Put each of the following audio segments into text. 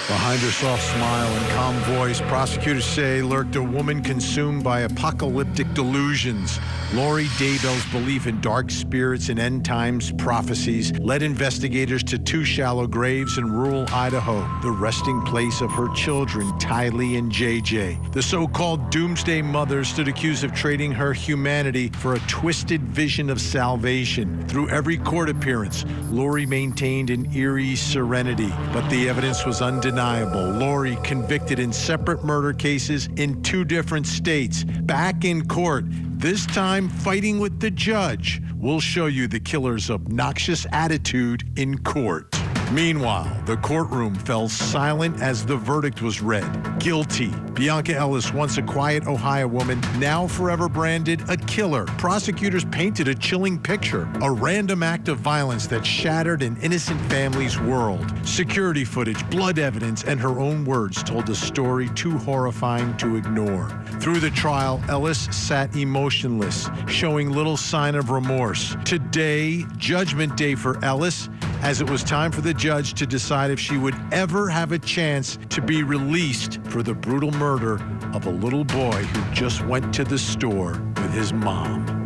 Behind her soft smile and calm voice, prosecutors say lurked a woman consumed by apocalyptic delusions. Lori Daybell's belief in dark spirits and end times prophecies led investigators to two shallow graves in rural Idaho, the resting place of her children, Tylee and JJ. The so-called doomsday mother stood accused of trading her humanity for a twisted vision of salvation. Through every court appearance, Lori maintained an eerie serenity, but the evidence was undeniable. Lori convicted in separate murder cases in two different states, back in court, this time fighting with the judge. We'll show you the killer's obnoxious attitude in court. Meanwhile, the courtroom fell silent as the verdict was read. Guilty. Bianca Ellis, once a quiet Ohio woman, now forever branded a killer. Prosecutors painted a chilling picture, a random act of violence that shattered an innocent family's world. Security footage, blood evidence, and her own words told a story too horrifying to ignore. Through the trial, Ellis sat emotionless, showing little sign of remorse. Today, Judgment Day for Ellis, as it was time for the judge to decide if she would ever have a chance to be released for the brutal murder of a little boy who just went to the store with his mom.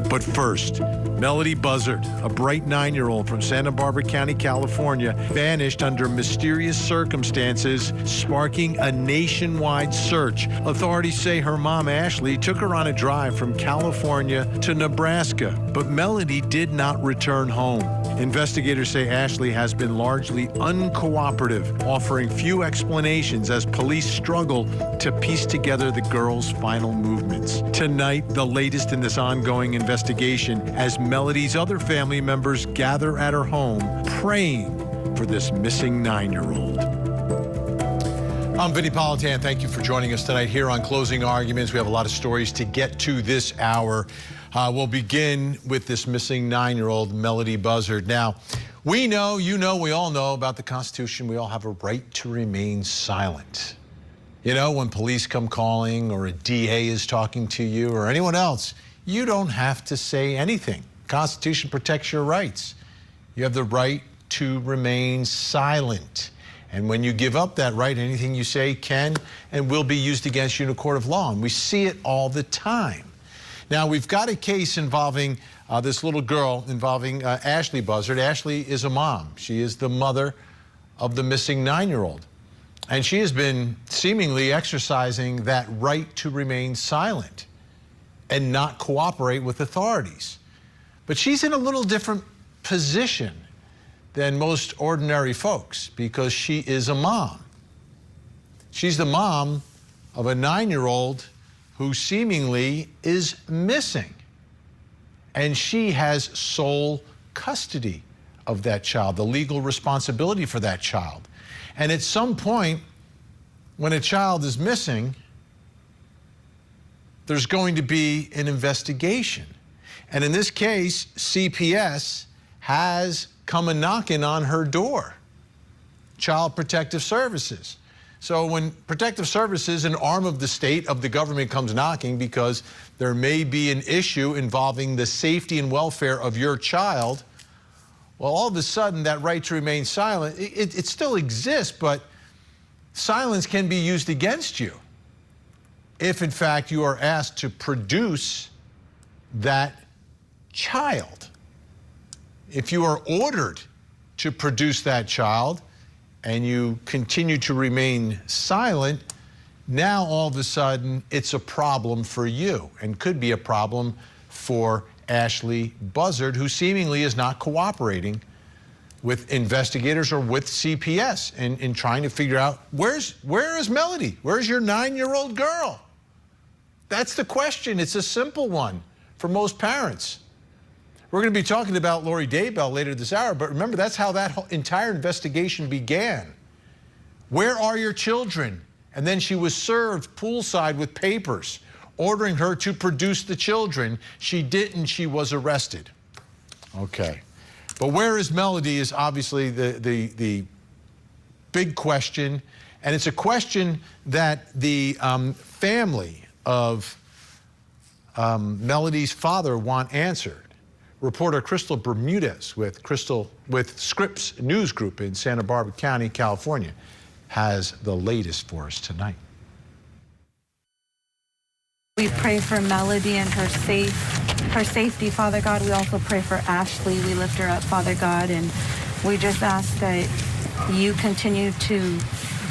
But first, Melodee Buzzard, a bright 9-year-old from Santa Barbara County, California, vanished under mysterious circumstances, sparking a nationwide search. Authorities say her mom, Ashlee, took her on a drive from California to Nebraska, but Melodee did not return home. Investigators say Ashlee has been largely uncooperative, offering few explanations as police struggle to piece together the girl's final movements. Tonight, the latest in this ongoing investigation as Melodee's other family members gather at her home, praying for this missing 9-year-old. I'm Vinny Politan. Thank you for joining us tonight here on Closing Arguments. We have a lot of stories to get to this hour. We'll begin with this missing 9-year-old, Melodee Buzzard. Now, we know, you know, we all know about the Constitution. We all have a right to remain silent. You know, when police come calling or a DA is talking to you or anyone else, you don't have to say anything. The Constitution protects your rights. You have the right to remain silent. And when you give up that right, anything you say can and will be used against you in a court of law. And we see it all the time. Now, we've got a case involving this little girl involving Ashlee Buzzard. Ashlee is a mom. She is the mother of the missing 9-year-old. And she has been seemingly exercising that right to remain silent and not cooperate with authorities. But she's in a little different position than most ordinary folks because she is a mom. She's the mom of a 9-year-old who seemingly is missing. And she has sole custody of that child, the legal responsibility for that child. And at some point, when a child is missing, there's going to be an investigation. And in this case, CPS has come a knocking on her door, Child Protective Services. So when Protective Services, an arm of the state, of the government, comes knocking because there may be an issue involving the safety and welfare of your child, well, all of a sudden, that right to remain silent, it still exists, but silence can be used against you if, in fact, you are asked to produce that child. If you are ordered to produce that child and you continue to remain silent, now all of a sudden it's a problem for you and could be a problem for Ashlee Buzzard, who seemingly is not cooperating with investigators or with CPS in trying to figure out where is Melodee? Where's your 9-year-old girl? That's the question. It's a simple one for most parents. We're going to be talking about Lori Daybell later this hour, but remember, that's how that whole entire investigation began. Where are your children? And then she was served poolside with papers ordering her to produce the children. She didn't. She was arrested. Okay. But where is Melodee is obviously the big question, and it's a question that the family of Melodee's father want answered. Reporter Crystal Bermudez with Scripps News Group in Santa Barbara County, California, has the latest for us tonight. We pray for Melody and her safety, Father God. We also pray for Ashlee. We lift her up, Father God, and we just ask that you continue to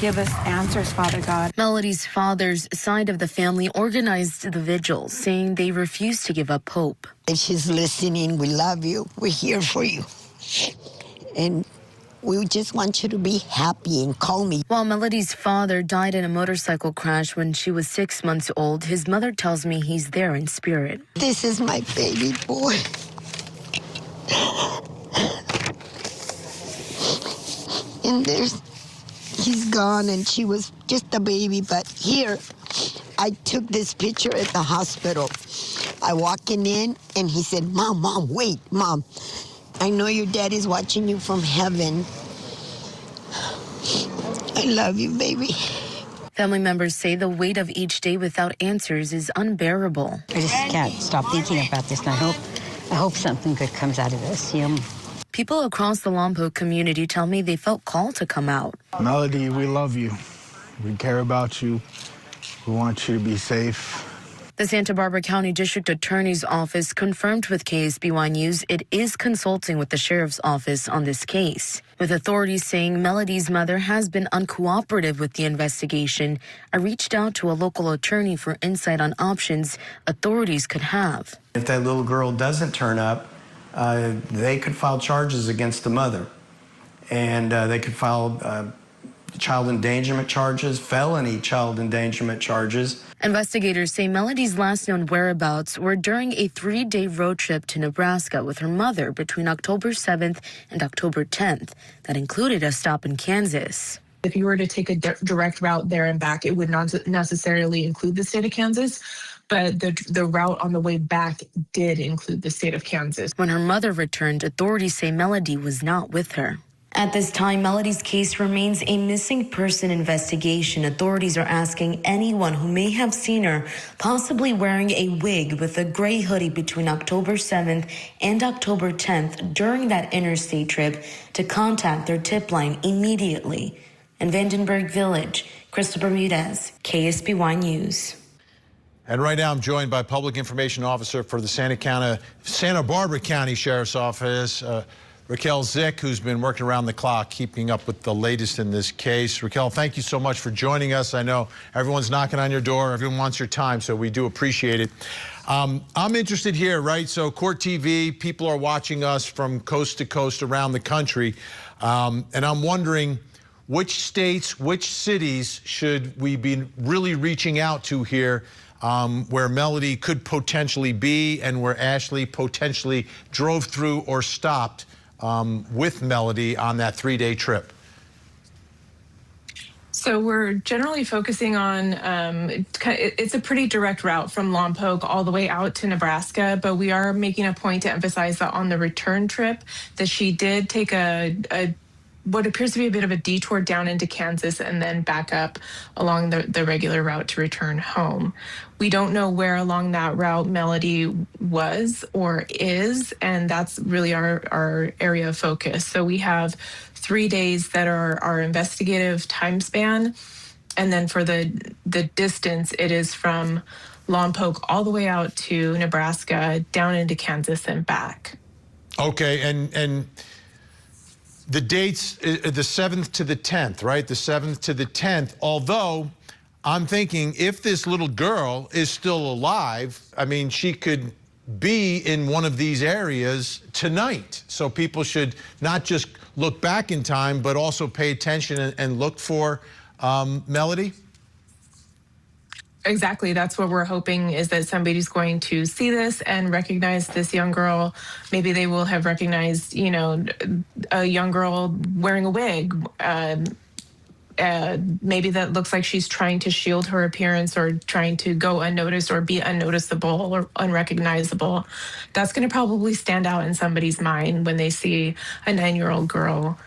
give us answers, Father God. Melody's father's side of the family organized the vigil, saying they refuse to give up hope. If she's listening, we love you. We're here for you. And we just want you to be happy and call me. While Melody's father died in a motorcycle crash when she was 6 months old, his mother tells me he's there in spirit. This is my baby boy. And he's gone, and she was just a baby. But here, I took this picture at the hospital. I walking in, and he said, Mom, wait, Mom. I know your dad is watching you from heaven. I love you, baby. Family members say the weight of each day without answers is unbearable. I just can't stop thinking about this, and I hope something good comes out of this. People across the Lompoc community tell me they felt called to come out. Melody, we love you. We care about you. We want you to be safe. The Santa Barbara County District Attorney's Office confirmed with KSBY News it is consulting with the Sheriff's Office on this case, with authorities saying Melody's mother has been uncooperative with the investigation. I reached out to a local attorney for insight on options authorities could have. If that little girl doesn't turn up, they could file charges against the mother, and they could file child endangerment charges, felony child endangerment charges. Investigators say Melody's last known whereabouts were during a 3-day road trip to Nebraska with her mother between October 7th and October 10th. That included a stop in Kansas. If you were to take a direct route there and back, it would not necessarily include the state of Kansas, but the route on the way back did include the state of Kansas. When her mother returned, authorities say Melody was not with her. At this time, Melody's case remains a missing person investigation. Authorities are asking anyone who may have seen her, possibly wearing a wig with a gray hoodie between October 7th and October 10th during that interstate trip, to contact their tip line immediately. In Vandenberg Village, Crystal Bermudez, KSBY News. And right now I'm joined by Public Information Officer for the Santa Barbara County Sheriff's Office, Raquel Zick, who's been working around the clock, keeping up with the latest in this case. Raquel, thank you so much for joining us. I know everyone's knocking on your door. Everyone wants your time, so we do appreciate it. I'm interested here, right? So Court TV, people are watching us from coast to coast around the country. And I'm wondering which states, which cities should we be really reaching out to here, where Melody could potentially be and where Ashlee potentially drove through or stopped with Melody on that 3-day trip? So we're generally focusing on, it's a pretty direct route from Lompoc all the way out to Nebraska, but we are making a point to emphasize that on the return trip that she did take what appears to be a bit of a detour down into Kansas and then back up along the regular route to return home. We don't know where along that route Melody was or is, and that's really our area of focus. So we have 3 days that are our investigative time span, and then for the distance, it is from Lompoc all the way out to Nebraska, down into Kansas and back. Okay, and the dates, the 7th to the 10th, right? The 7th to the 10th, although I'm thinking if this little girl is still alive, I mean, she could be in one of these areas tonight. So people should not just look back in time, but also pay attention and look for Melody. Exactly. That's what we're hoping, is that somebody's going to see this and recognize this young girl. Maybe they will have recognized, a young girl wearing a wig. Maybe that looks like she's trying to shield her appearance or trying to go unnoticed or be unnoticeable or unrecognizable. That's going to probably stand out in somebody's mind when they see a 9-year-old girl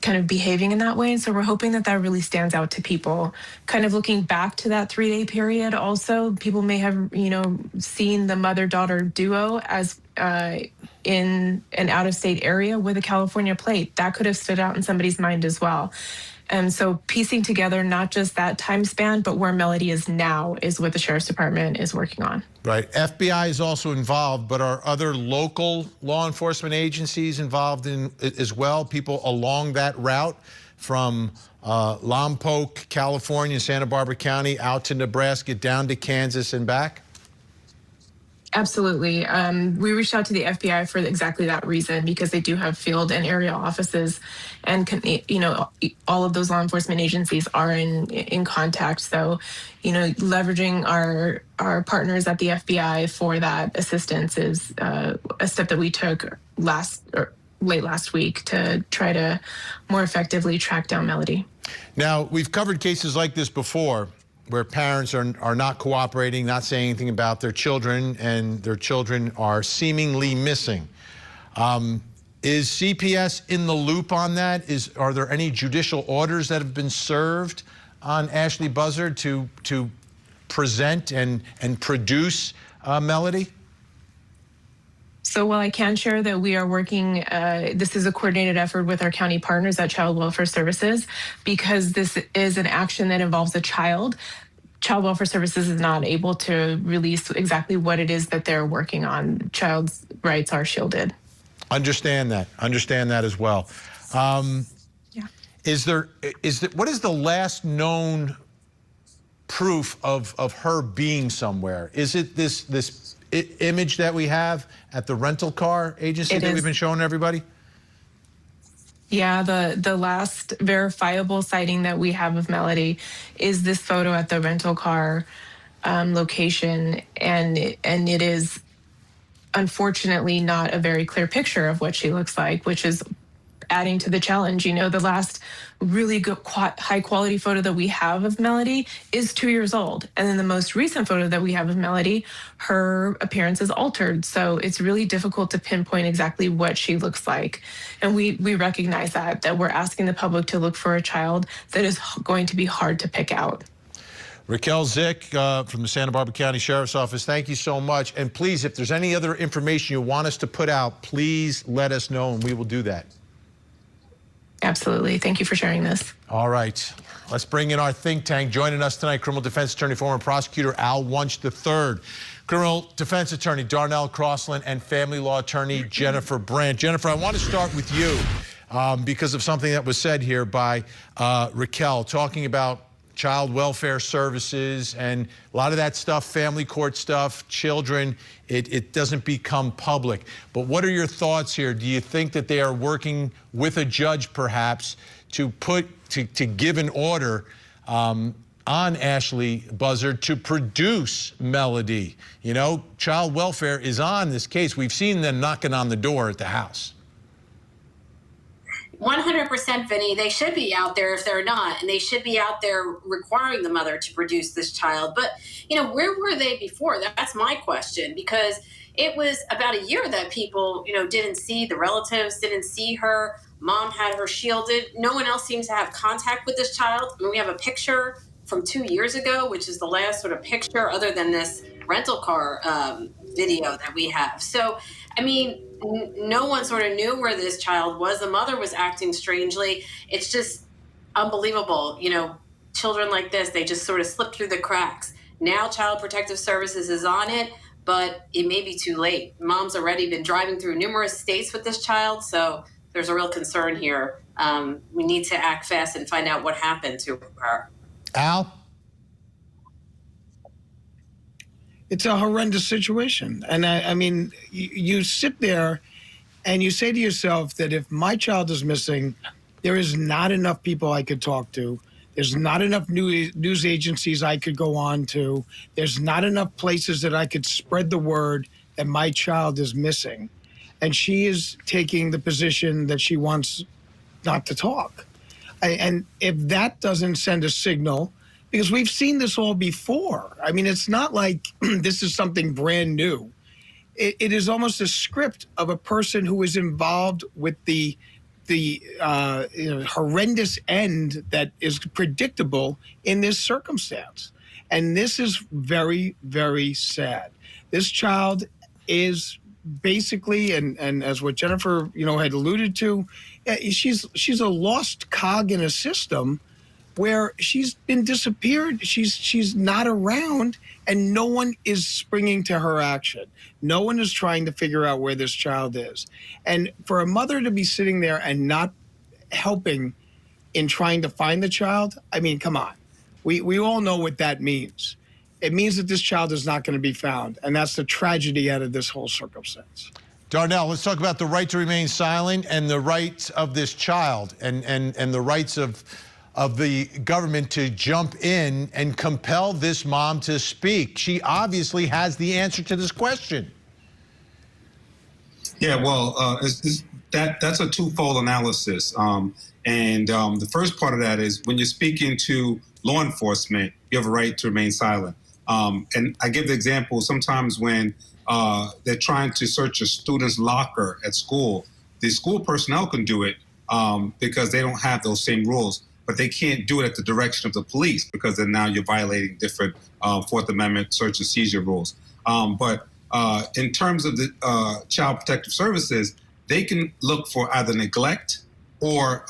kind of behaving in that way. So we're hoping that really stands out to people. Kind of looking back to that 3-day period also, people may have, seen the mother-daughter duo as in an out-of-state area with a California plate. That could have stood out in somebody's mind as well. And so piecing together not just that time span, but where Melody is now is what the Sheriff's Department is working on. Right. FBI is also involved, but are other local law enforcement agencies involved in as well? People along that route from Lompoc, California, Santa Barbara County, out to Nebraska, down to Kansas and back? Absolutely. We reached out to the FBI for exactly that reason, because they do have field and area offices, and all of those law enforcement agencies are in contact. So, leveraging our partners at the FBI for that assistance is a step that we took late last week to try to more effectively track down Melody. Now, we've covered cases like this before, where parents are not cooperating, not saying anything about their children, and their children are seemingly missing. Is CPS in the loop on that? Are there any judicial orders that have been served on Ashlee Buzzard to present and produce Melody? So while I can share that we are working, this is a coordinated effort with our county partners at Child Welfare Services, because this is an action that involves a child. Child Welfare Services is not able to release exactly what it is that they're working on. Child's rights are shielded. Understand that as well. Yeah. What is the last known proof of her being somewhere? Is it this image that we have at the rental car agency that we've been showing everybody? Yeah, the last verifiable sighting that we have of Melody is this photo at the rental car location, and it is unfortunately not a very clear picture of what she looks like, which is adding to the challenge. The last really good high quality photo that we have of Melody is 2 years old. And then the most recent photo that we have of Melody, her appearance is altered. So it's really difficult to pinpoint exactly what she looks like. And we recognize that we're asking the public to look for a child that is going to be hard to pick out. Raquel Zick from the Santa Barbara County Sheriff's Office, thank you so much. And please, if there's any other information you want us to put out, please let us know and we will do that. Absolutely. Thank you for sharing this. All right. Let's bring in our think tank. Joining us tonight, criminal defense attorney, former prosecutor Al Wunsch III, criminal defense attorney Darnell Crossland, and family law attorney Jennifer Brandt. Jennifer, I want to start with you because of something that was said here by Raquel, talking about child welfare services and a lot of that stuff, family court stuff, children, it doesn't become public. But what are your thoughts here? Do you think that they are working with a judge perhaps to give an order on Ashlee Buzzard to produce Melody? Child welfare is on this case. We've seen them knocking on the door at the house. 100%, Vinny. They should be out there if they're not, and they should be out there requiring the mother to produce this child. But, where were they before? That's my question, because it was about a year that people, didn't see the relatives, didn't see her. Mom had her shielded. No one else seems to have contact with this child. I mean, we have a picture from 2 years ago, which is the last sort of picture other than this rental car video that we have. So, no one sort of knew where this child was. The mother was acting strangely. It's just unbelievable. Children like this, they just sort of slip through the cracks. Now Child Protective Services is on it, but it may be too late. Mom's already been driving through numerous states with this child, so there's a real concern here. We need to act fast and find out what happened to her. Al? It's a horrendous situation. And you sit there and you say to yourself that if my child is missing, there is not enough people I could talk to. There's not enough news agencies I could go on to. There's not enough places that I could spread the word that my child is missing. And she is taking the position that she wants not to talk. And if that doesn't send a signal, because we've seen this all before. It's not like this is something brand new. It is almost a script of a person who is involved with the horrendous end that is predictable in this circumstance. And this is very, very sad. This child is basically, and as what Jennifer, had alluded to, she's a lost cog in a system where she's been disappeared. She's not around, and no one is springing to her action. No one is trying to figure out where this child is. And for a mother to be sitting there and not helping in trying to find the child, I mean, come on. We all know what that means. It means that this child is not going to be found, and that's the tragedy out of this whole circumstance. Darnell, let's talk about the right to remain silent and the rights of this child and the rights of the government to jump in and compel this mom to speak. She obviously has the answer to this question. Yeah, well, that's a twofold analysis. The first part of that is when you're speaking to law enforcement, you have a right to remain silent. And I give the example sometimes when they're trying to search a student's locker at school, the school personnel can do it because they don't have those same rules, but they can't do it at the direction of the police because then now you're violating different Fourth Amendment search and seizure rules. But in terms of the Child Protective Services, they can look for either neglect or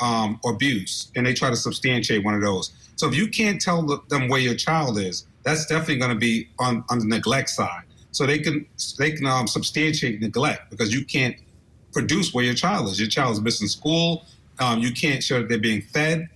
abuse, and they try to substantiate one of those. So if you can't tell them where your child is, that's definitely going to be on the neglect side. So they can substantiate neglect because you can't produce where your child is. Your child is missing school. You can't show that they're being fed,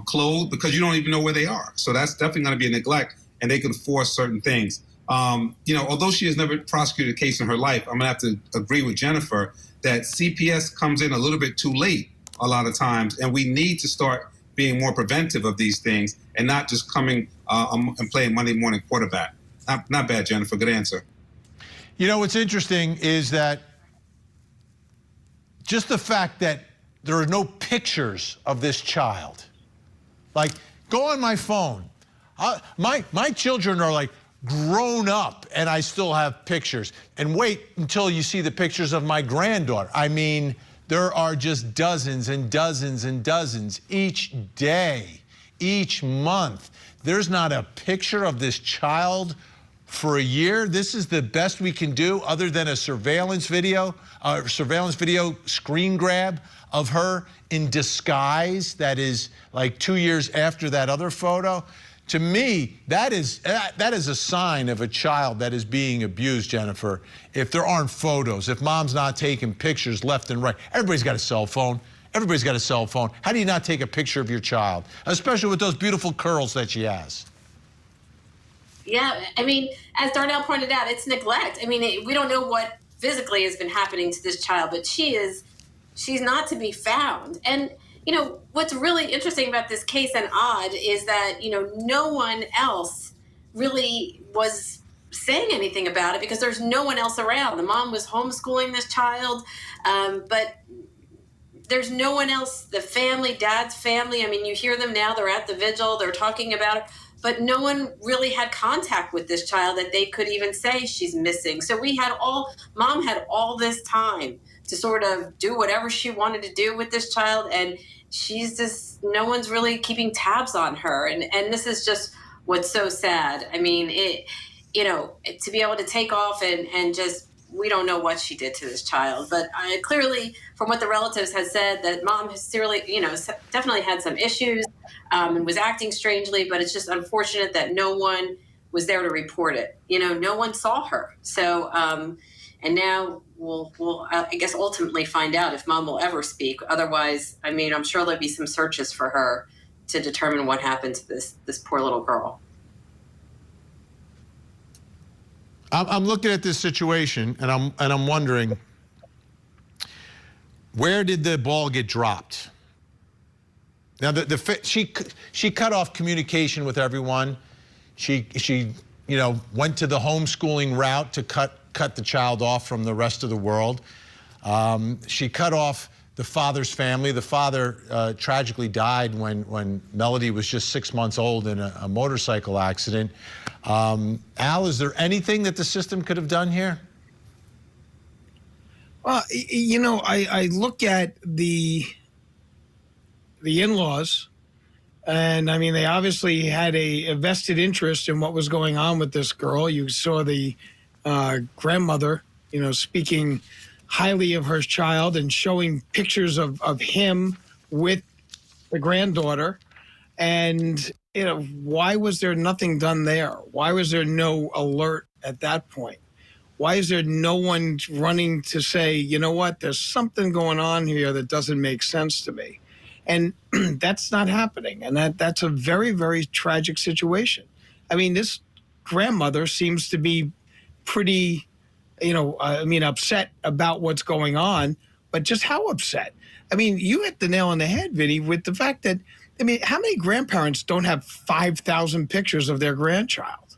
clothed, because you don't even know where they are. So that's definitely going to be a neglect, and they can force certain things. Although she has never prosecuted a case in her life, I'm going to have to agree with Jennifer that CPS comes in a little bit too late a lot of times, and we need to start being more preventive of these things and not just coming and playing Monday morning quarterback. Not bad, Jennifer. Good answer. What's interesting is that just the fact that there are no pictures of this child. Like, go on my phone. My children are like grown up and I still have pictures. And wait until you see the pictures of my granddaughter. I mean, there are just dozens and dozens and dozens each day, each month. There's not a picture of this child for a year. This is the best we can do other than a surveillance video screen grab of her in disguise that is like 2 years after that other photo. To me, that is a sign of a child that is being abused, Jennifer. If there aren't photos, if mom's not taking pictures left and right. Everybody's got a cell phone. Everybody's got a cell phone. How do you not take a picture of your child, especially with those beautiful curls that she has? Yeah, I mean, as Darnell pointed out, it's neglect. I mean, we don't know what physically has been happening to this child, but she's not to be found. And what's really interesting about this case and odd is that, no one else really was saying anything about it because there's no one else around. The mom was homeschooling this child, but there's no one else, the family, dad's family. I mean, you hear them now, they're at the vigil, they're talking about it, but no one really had contact with this child that they could even say she's missing. So mom had all this time to sort of do whatever she wanted to do with this child, and no one's really keeping tabs on her. And this is just what's so sad. I mean, to be able to take off and just, we don't know what she did to this child, but clearly from what the relatives had said, that mom has definitely had some issues and was acting strangely, but it's just unfortunate that no one was there to report it. No one saw her. So, and now we'll I guess ultimately find out if mom will ever speak. Otherwise, I mean, I'm sure there'll be some searches for her to determine what happened to this poor little girl. I'm looking at this situation and I'm wondering, where did the ball get dropped? Now she cut off communication with everyone. She went to the homeschooling route to cut the child off from the rest of the world. She cut off the father's family. The father tragically died when Melody was just 6 months old in a motorcycle accident. Al, is there anything that the system could have done here? Well, I look at the in-laws, and I mean, they obviously had a vested interest in what was going on with this girl. You saw the grandmother speaking highly of her child and showing pictures of him with the granddaughter. And, why was there nothing done there? Why was there no alert at that point? Why is there no one running to say, you know what, there's something going on here that doesn't make sense to me? And that's not happening. And that's a very, very tragic situation. I mean, this grandmother seems to be pretty, upset about what's going on, but just how upset? I mean, you hit the nail on the head, Vinny, with the fact that, how many grandparents don't have 5,000 pictures of their grandchild?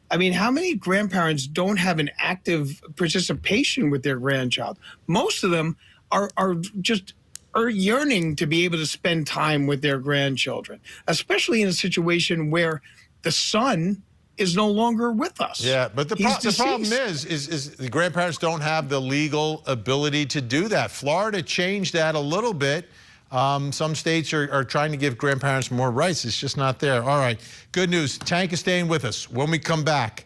I mean, how many grandparents don't have an active participation with their grandchild? Most of them are yearning to be able to spend time with their grandchildren, especially in a situation where the son is no longer with us. Yeah, but the problem is the grandparents don't have the legal ability to do that. Florida changed that a little bit. Some states are trying to give grandparents more rights. It's just not there. All right, good news. Tank is staying with us. When we come back,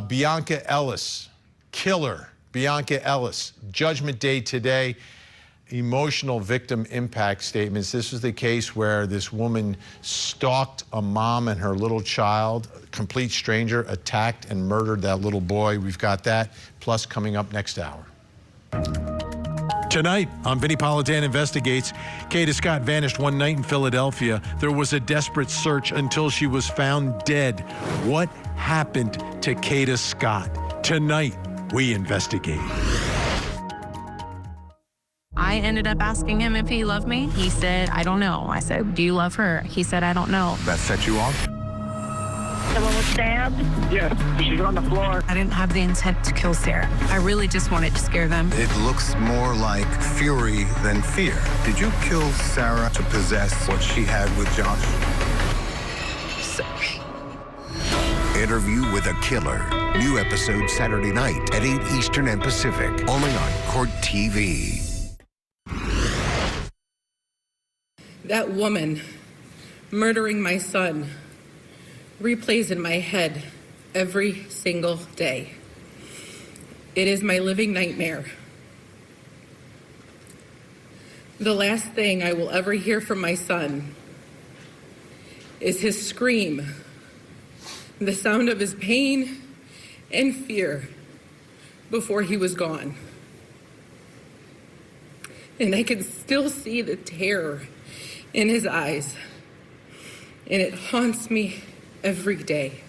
Bianca Ellis, killer, Bianca Ellis, Judgment Day today. Emotional victim impact statements. This was the case where this woman stalked a mom and her little child, a complete stranger, attacked and murdered that little boy. We've got that, plus coming up next hour. Tonight on Vinnie Politan Investigates, Kata Scott vanished one night in Philadelphia. There was a desperate search until she was found dead. What happened to Kata Scott? Tonight, we investigate. I ended up asking him if he loved me. He said, I don't know. I said, do you love her? He said, I don't know. That set you off? Someone was stabbed? Yes, she's on the floor. I didn't have the intent to kill Sarah. I really just wanted to scare them. It looks more like fury than fear. Did you kill Sarah to possess what she had with Josh? Interview with a Killer. New episode Saturday night at 8 Eastern and Pacific. Only on Court TV. That woman murdering my son replays in my head every single day. It is my living nightmare. The last thing I will ever hear from my son is his scream, the sound of his pain and fear before he was gone. And I can still see the terror in his eyes, and it haunts me every day.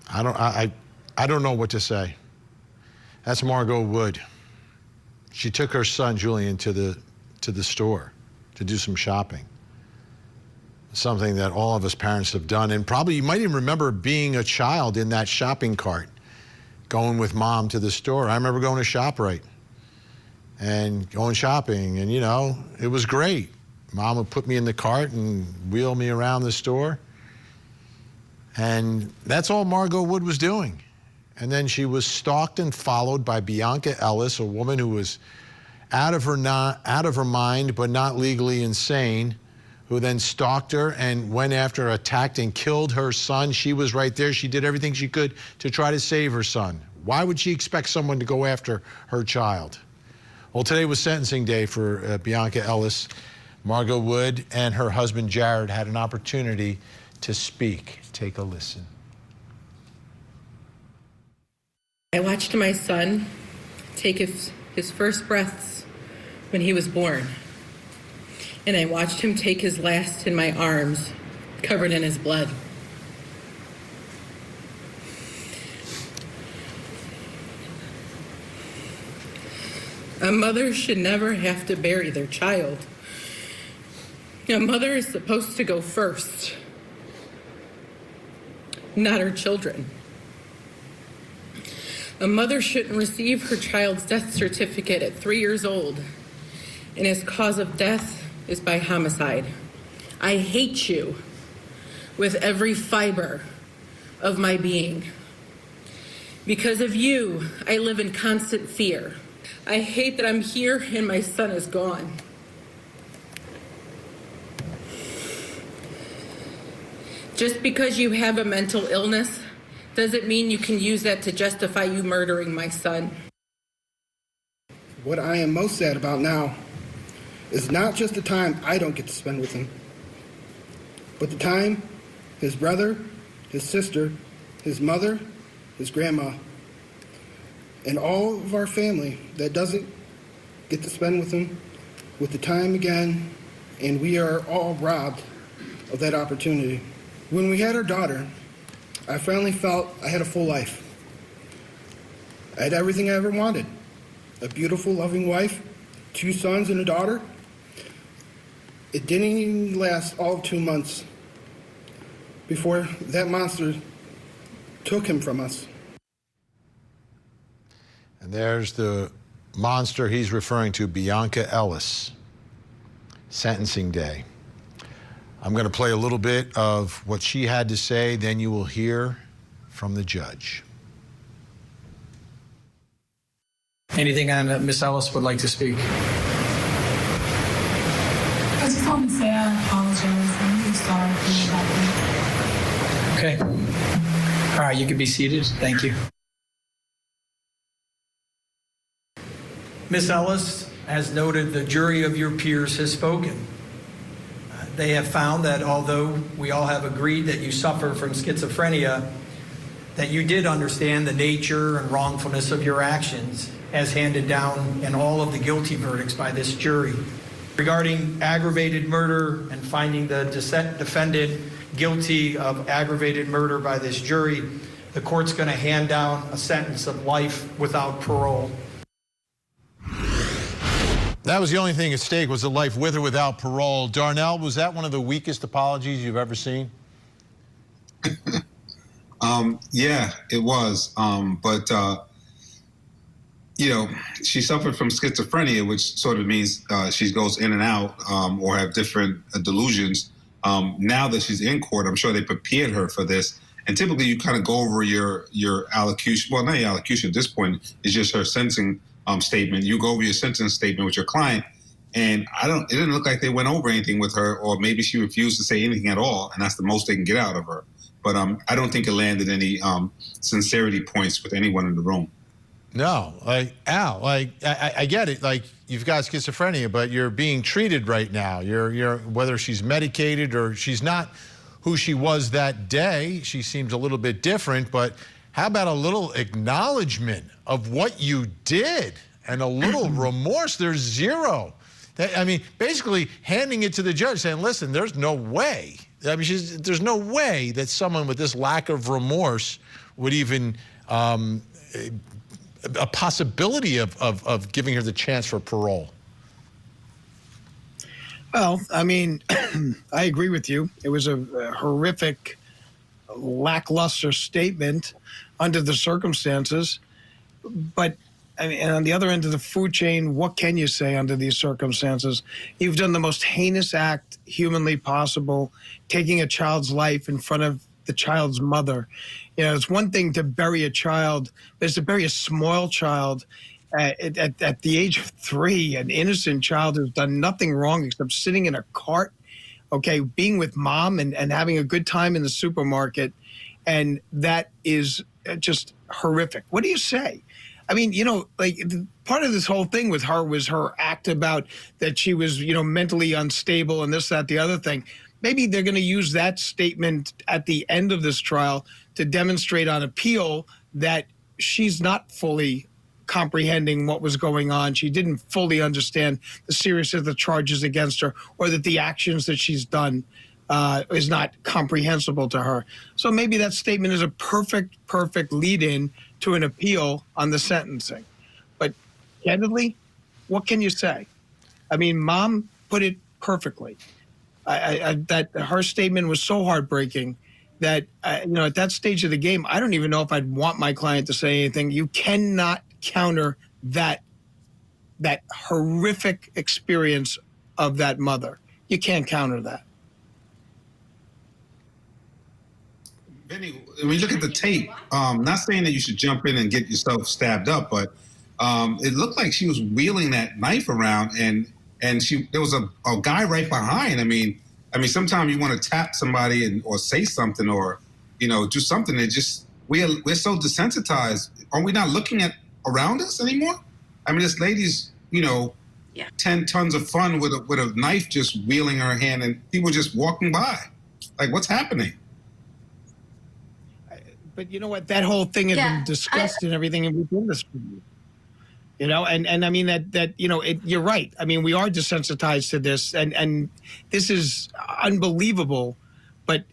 I don't know what to say. That's Margot Wood. She took her son Julian to the store to do some shopping. Something that all of us parents have done, and probably you might even remember being a child in that shopping cart, going with mom to the store. I remember going to ShopRite and going shopping, and it was great. Mom would put me in the cart and wheel me around the store. And that's all Margot Wood was doing. And then she was stalked and followed by Bianca Ellis, a woman who was out of her mind, but not legally insane, who then stalked her and went after her, attacked and killed her son. She was right there. She did everything she could to try to save her son. Why would she expect someone to go after her child? Well, today was sentencing day for Bianca Ellis. Margot Wood and her husband Jared had an opportunity to speak. Take a listen. I watched my son take his first breaths when he was born. And I watched him take his last in my arms, covered in his blood. A mother should never have to bury their child. A mother is supposed to go first, not her children. A mother shouldn't receive her child's death certificate at 3 years old, and his cause of death is by homicide. I hate you with every fiber of my being. Because of you, I live in constant fear. I hate that I'm here and my son is gone. Just because you have a mental illness doesn't mean you can use that to justify you murdering my son. What I am most sad about now is not just the time I don't get to spend with him, but the time his brother, his sister, his mother, his grandma, and all of our family that doesn't get to spend with him with the time again, and we are all robbed of that opportunity. When we had our daughter, I finally felt I had a full life. I had everything I ever wanted. A beautiful, loving wife, 2 sons and a daughter. It didn't even last all of 2 months before that monster took him from us. And there's the monster he's referring to, Bianca Ellis. Sentencing day. I'm going to play a little bit of what she had to say, then you will hear from the judge. Anything on Miss Ellis would like to speak? I just want to say I apologize. I'm really sorry for what happened. Okay. All right, you can be seated. Thank you. Miss Ellis, as noted, the jury of your peers has spoken. They have found that although we all have agreed that you suffer from schizophrenia, that you did understand the nature and wrongfulness of your actions as handed down in all of the guilty verdicts by this jury. Regarding aggravated murder and finding the defendant guilty of aggravated murder by this jury, the court's going to hand down a sentence of life without parole. That was the only thing at stake, was a life with or without parole. Darnell, was that one of the weakest apologies you've ever seen? Yeah, it was. You know, she suffered from schizophrenia, which sort of means she goes in and out or have different delusions. Now that she's in court, I'm sure they prepared her for this. And typically you kind of go over your allocution. Well, not your allocution at this point. It's just her sentencing statement. You go over your sentencing statement with your client. And it didn't look like they went over anything with her, or maybe she refused to say anything at all. And that's the most they can get out of her. But I don't think it landed any sincerity points with anyone in the room. No, like, Al, like, I get it. Like, you've got schizophrenia, but you're being treated right now. You're whether she's medicated or she's not who she was that day. She seems a little bit different, but how about a little acknowledgement of what you did and a little remorse? There's zero. I mean, basically handing it to the judge saying, listen, there's no way. I mean, there's no way that someone with this lack of remorse would even a possibility of giving her the chance for parole. Well, I mean, I agree with you. It was a horrific, lackluster statement under the circumstances. But I mean, and on the other end of the food chain, what can you say under these circumstances? You've done the most heinous act humanly possible, taking a child's life in front of the child's mother. You know, it's one thing to bury a child, but it's to bury a small child at the age of 3, an innocent child who's done nothing wrong except sitting in a cart, okay, being with mom and having a good time in the supermarket. And that is just horrific. What do you say? I mean, you know, like part of this whole thing with her was her act about that she was, you know, mentally unstable and this, that, the other thing. Maybe they're going to use that statement at the end of this trial to demonstrate on appeal that she's not fully comprehending what was going on. She didn't fully understand the seriousness of the charges against her, or that the actions that she's done is not comprehensible to her. So maybe that statement is a perfect lead-in to an appeal on the sentencing. But candidly, what can you say? I mean, mom put it perfectly. That her statement was so heartbreaking that, you know, at that stage of the game, I don't even know if I'd want my client to say anything. You cannot counter that horrific experience of that mother. You can't counter that. Benny, when you look at the tape, not saying that you should jump in and get yourself stabbed up, but it looked like she was wheeling that knife around, and there was a guy right behind. I mean, sometimes you want to tap somebody or say something or, you know, do something that just we're so desensitized. Are we not looking at around us anymore? I mean, this lady's, 10 tons of fun with a knife just wheeling her hand and people just walking by. Like, what's happening? But you know what? That whole thing has been discussed and everything within this movie. And I mean that you're right. I mean, we are desensitized to this, and this is unbelievable. But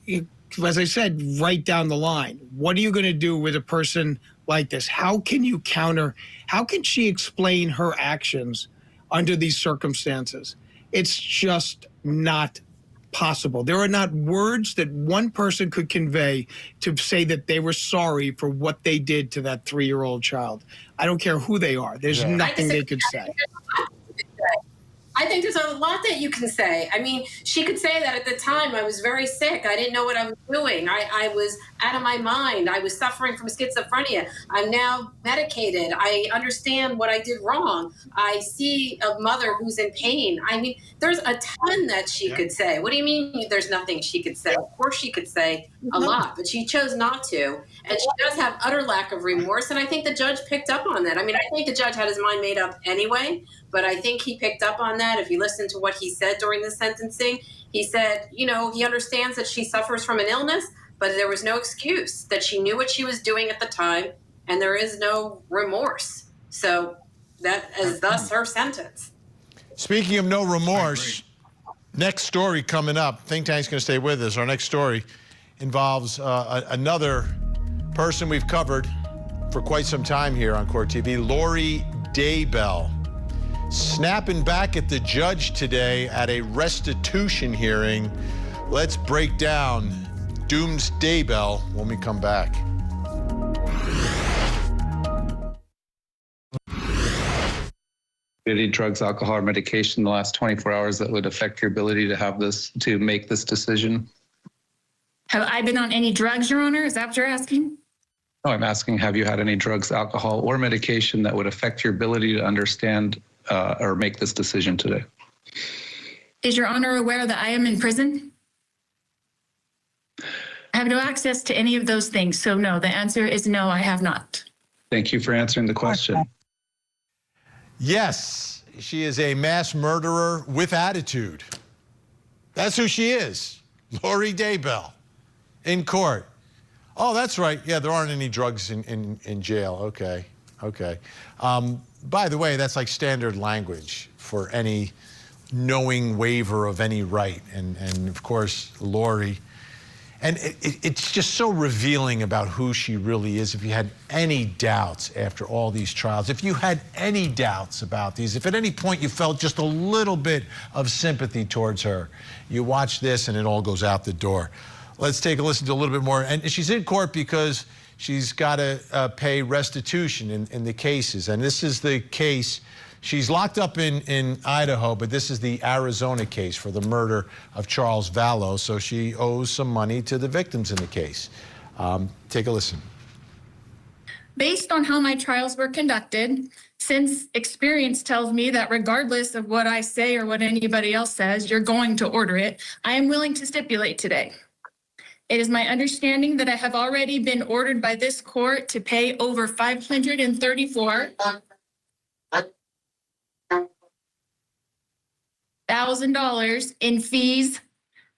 as I said, right down the line, what are you going to do with a person like this? How can you counter? How can she explain her actions under these circumstances? It's just not possible. There are not words that one person could convey to say that they were sorry for what they did to that 3-year-old child. I don't care who they are. There's nothing they could say. I think there's a lot that you can say. I mean, she could say that at the time I was very sick. I didn't know what I was doing. I was out of my mind. I was suffering from schizophrenia. I'm now medicated. I understand what I did wrong. I see a mother who's in pain. I mean, there's a ton that she could say. What do you mean there's nothing she could say? Of course she could say a lot, but she chose not to. And she does have utter lack of remorse. And I think the judge picked up on that. I mean, I think the judge had his mind made up anyway, but I think he picked up on that. If you listen to what he said during the sentencing, he said, he understands that she suffers from an illness, but there was no excuse, that she knew what she was doing at the time, and there is no remorse. So that is thus her sentence. Speaking of no remorse, next story coming up, Think Tank's going to stay with us. Our next story involves another person we've covered for quite some time here on Court TV, Lori Daybell, snapping back at the judge today at a restitution hearing. Let's break down Doom's Daybell when we come back. Any drugs, alcohol, or medication in the last 24 hours that would affect your ability to make this decision? Have I been on any drugs, Your Honor? Is that what you're asking? No, I'm asking, have you had any drugs, alcohol, or medication that would affect your ability to understand or make this decision today? Is Your Honor aware that I am in prison? I have no access to any of those things. So no, the answer is no, I have not. Thank you for answering the question. Yes, she is a mass murderer with attitude. That's who she is, Lori Daybell, in court. Oh, that's right. Yeah, there aren't any drugs in jail. Okay. By the way, that's like standard language for any knowing waiver of any right. And of course, Lori. And it's just so revealing about who she really is. If you had any doubts after all these trials, if you had any doubts about these, if at any point you felt just a little bit of sympathy towards her, you watch this and it all goes out the door. Let's take a listen to a little bit more. And she's in court because she's got to pay restitution in the cases. And this is the case. She's locked up in Idaho, but this is the Arizona case for the murder of Charles Vallow. So she owes some money to the victims in the case. Take a listen. Based on how my trials were conducted, since experience tells me that regardless of what I say or what anybody else says, you're going to order it, I am willing to stipulate today. It is my understanding that I have already been ordered by this court to pay over $534,000 in fees,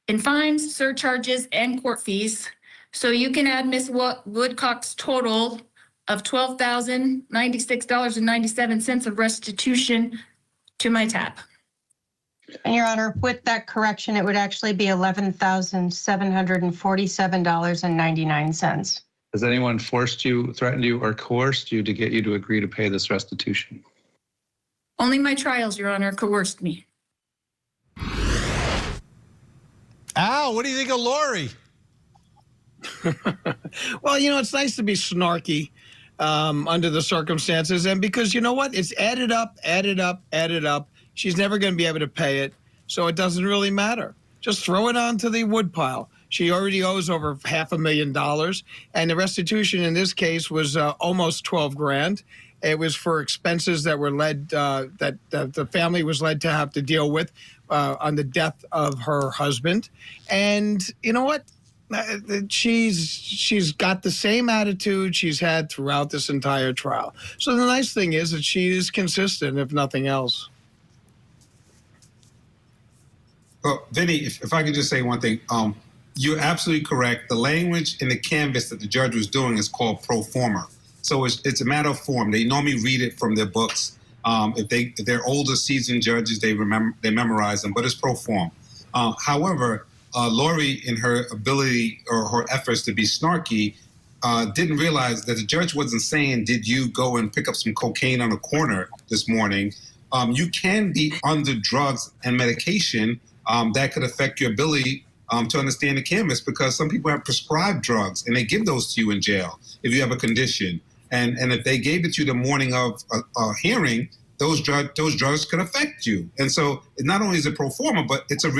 in fines, surcharges, and court fees. So you can add Ms. Woodcock's total of $12,096.97 of restitution to my tab. And Your Honor, with that correction, it would actually be $11,747.99. Has anyone forced you, threatened you, or coerced you to get you to agree to pay this restitution? Only my trials, Your Honor, coerced me. Al, what do you think of Lori? Well, it's nice to be snarky under the circumstances. And because you know what? It's added up. She's never going to be able to pay it, so it doesn't really matter. Just throw it onto the woodpile. She already owes over $500,000, and the restitution in this case was almost $12,000. It was for expenses that were that the family was led to have to deal with on the death of her husband. And you know what? She's got the same attitude she's had throughout this entire trial. So the nice thing is that she is consistent, if nothing else. Well, Vinny, if I could just say one thing, you're absolutely correct. The language in the canvas that the judge was doing is called pro forma. So it's a matter of form. They normally read it from their books. If they're older, seasoned judges, they memorize them, but it's pro form. However, Lori, in her ability or her efforts to be snarky, didn't realize that the judge wasn't saying, did you go and pick up some cocaine on the corner this morning? You can be under drugs and medication that could affect your ability to understand the canvas, because some people have prescribed drugs and they give those to you in jail if you have a condition. And if they gave it to you the morning of a hearing, those drugs could affect you. And so not only is it pro forma, but it's a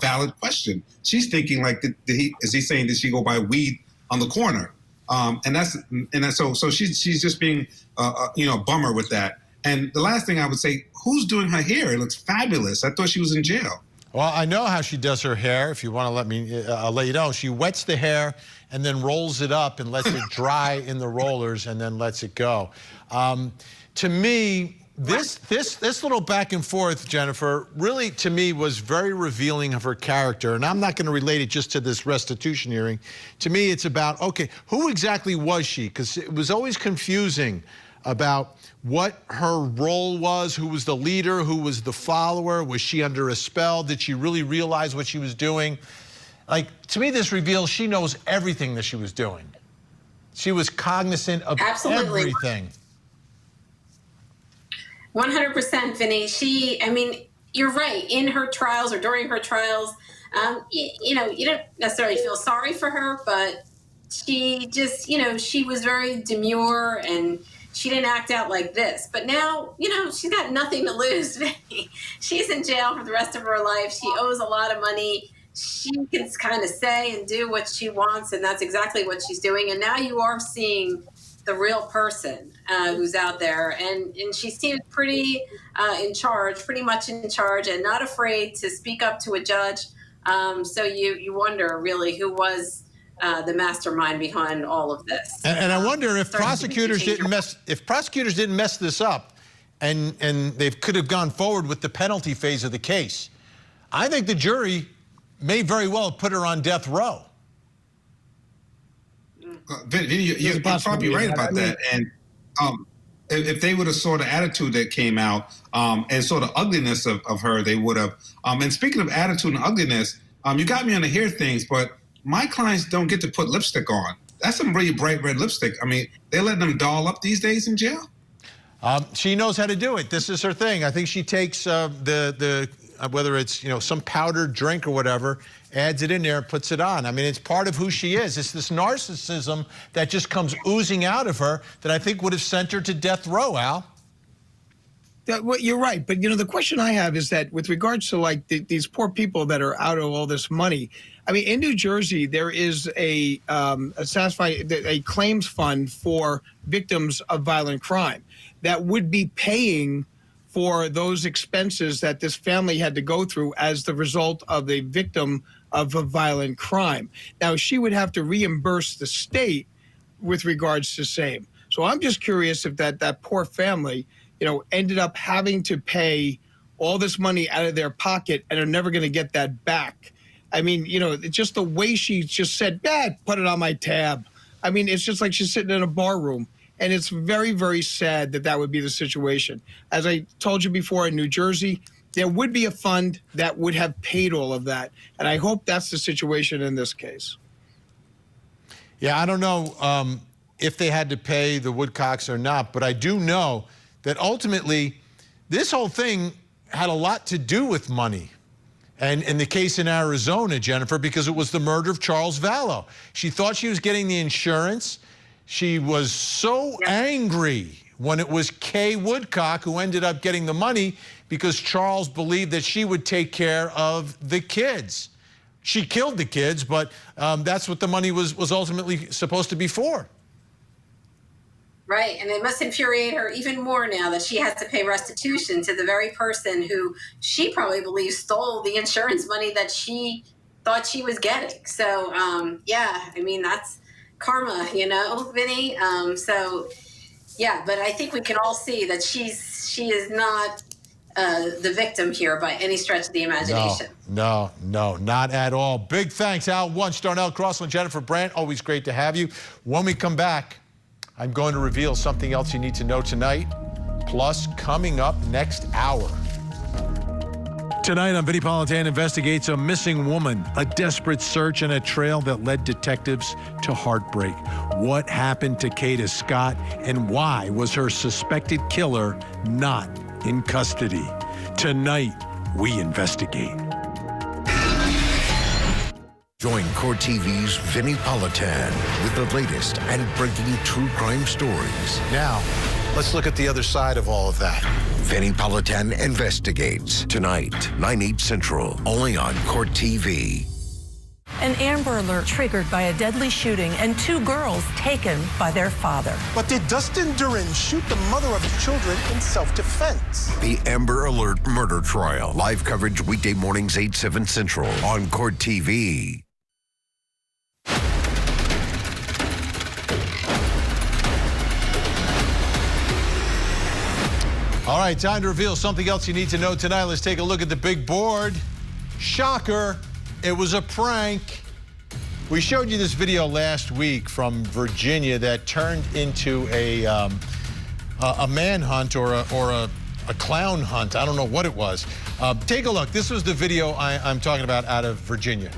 valid question. She's thinking like, is he saying, did she go buy weed on the corner? So she's just being a bummer with that. And the last thing I would say, who's doing her hair? It looks fabulous. I thought she was in jail. Well, I know how she does her hair. If you want to let me, I'll let you know. She wets the hair and then rolls it up and lets it dry in the rollers and then lets it go. To me, this little back and forth, Jennifer, really to me was very revealing of her character. And I'm not going to relate it just to this restitution hearing. To me, it's about, okay, who exactly was she? Because it was always confusing about what her role was, who was the leader, who was the follower, was she under a spell, did she really realize what she was doing? Like, to me, this reveals she knows everything that she was doing. She was cognizant of everything. 100%, Vinny. You're right. In her trials or during her trials, you don't necessarily feel sorry for her, but she just, she was very demure and she didn't act out like this. But now, she's got nothing to lose. She's in jail for the rest of her life. She owes a lot of money. She can kind of say and do what she wants, and that's exactly what she's doing. And now you are seeing the real person who's out there. And she seems pretty in charge, pretty much in charge, and not afraid to speak up to a judge. So you wonder really who was the mastermind behind all of this. And I wonder if prosecutors didn't mess this up and they could have gone forward with the penalty phase of the case. I think the jury may very well have put her on death row. You're probably right about that. And if they would have saw the attitude that came out and saw the ugliness of her, they would have. And speaking of attitude and ugliness, you got me on the hair things, but my clients don't get to put lipstick on. That's some really bright red lipstick. I mean, they're letting them doll up these days in jail? She knows how to do it. This is her thing. I think she takes whether it's, some powdered drink or whatever, adds it in there, puts it on. I mean, it's part of who she is. It's this narcissism that just comes oozing out of her that I think would have sent her to death row, Al. Well, you're right. But, the question I have is that with regards to, these poor people that are out of all this money, I mean, in New Jersey, there is a claims fund for victims of violent crime that would be paying for those expenses that this family had to go through as the result of a victim of a violent crime. Now, she would have to reimburse the state with regards to same. So I'm just curious if that poor family, ended up having to pay all this money out of their pocket and are never going to get that back. I mean, it's just the way she just said, Dad, put it on my tab. I mean, it's just like she's sitting in a bar room. And it's very, very sad that would be the situation. As I told you before, in New Jersey, there would be a fund that would have paid all of that. And I hope that's the situation in this case. Yeah, I don't know if they had to pay the Woodcocks or not, but I do know that ultimately this whole thing had a lot to do with money. And in the case in Arizona, Jennifer, because it was the murder of Charles Vallow. She thought she was getting the insurance. She was so angry when it was Kay Woodcock who ended up getting the money because Charles believed that she would take care of the kids. She killed the kids, but that's what the money was ultimately supposed to be for. Right, and it must infuriate her even more now that she has to pay restitution to the very person who she probably believes stole the insurance money that she thought she was getting. So, yeah, I mean, that's karma, you know, Vinny. So, yeah, but I think we can all see that she is not the victim here by any stretch of the imagination. No, not at all. Big thanks, Al Wunsch, Darnell Crossland, Jennifer Brandt. Always great to have you. When we come back, I'm going to reveal something else you need to know tonight. Plus, coming up next hour. Tonight on Vinnie Politan Investigates, a missing woman, a desperate search, and a trail that led detectives to heartbreak. What happened to Kata Scott, and why was her suspected killer not in custody? Tonight, we investigate. Join Court TV's Vinnie Politan with the latest and breaking true crime stories. Now, let's look at the other side of all of that. Vinnie Politan Investigates, tonight, 9/8 Central, only on Court TV. An Amber Alert triggered by a deadly shooting and 2 girls taken by their father. But did Dustin Durin shoot the mother of his children in self-defense? The Amber Alert murder trial. Live coverage weekday mornings 8, 7 Central on Court TV. All right, time to reveal something else you need to know tonight. Let's take a look at the big board. Shocker, it was a prank. We showed you this video last week from Virginia that turned into a manhunt or a clown hunt. I don't know what it was. Take a look. This was the video I'm talking about out of Virginia.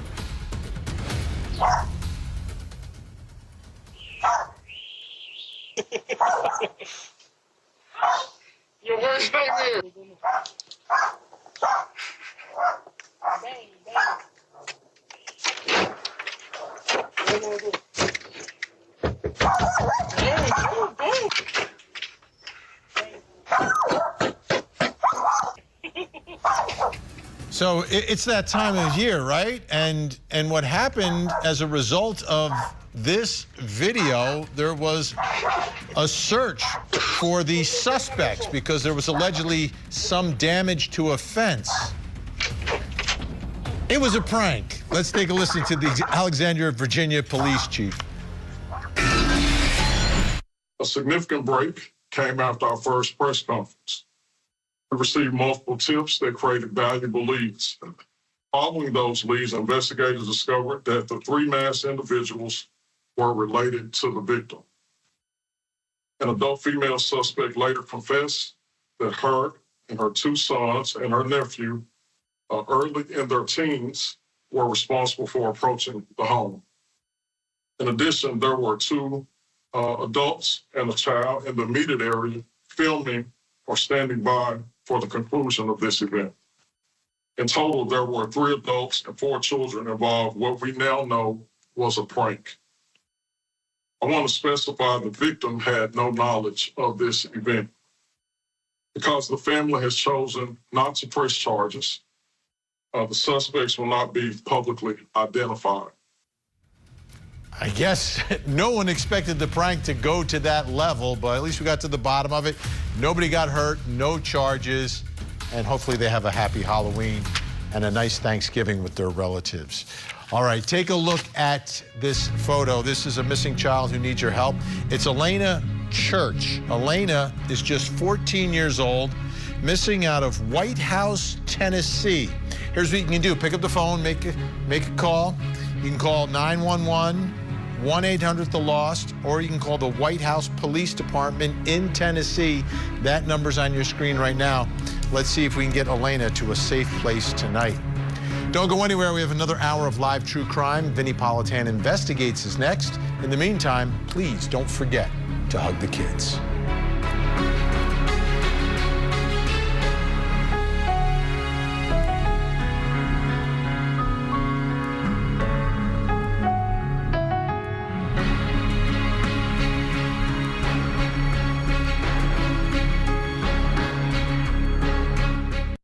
Your worst nightmare. So it's that time of year, right? And what happened as a result of this video, there was a search for the suspects because there was allegedly some damage to a fence. It was a prank. Let's take a listen to the Alexandria, Virginia police chief. A significant break came after our first press conference. We received multiple tips that created valuable leads. Following those leads, investigators discovered that the 3 masked individuals were related to the victim. An adult female suspect later confessed that her and her 2 sons and her nephew, early in their teens, were responsible for approaching the home. In addition, there were 2 adults and a child in the immediate area filming or standing by for the conclusion of this event. In total, there were 3 adults and 4 children involved. What we now know was a prank. I want to specify the victim had no knowledge of this event. Because the family has chosen not to press charges, the suspects will not be publicly identified. I guess no one expected the prank to go to that level, but at least we got to the bottom of it. Nobody got hurt, no charges, and hopefully they have a happy Halloween and a nice Thanksgiving with their relatives. All right, take a look at this photo. This is a missing child who needs your help. It's Elena Church. Elena is just 14 years old, missing out of White House, Tennessee. Here's what you can do. Pick up the phone, make a call. You can call 911, 1-800-THE-LOST, or you can call the White House Police Department in Tennessee. That number's on your screen right now. Let's see if we can get Elena to a safe place tonight. Don't go anywhere. We have another hour of live true crime. Vinnie Politan Investigates is next. In the meantime, please don't forget to hug the kids.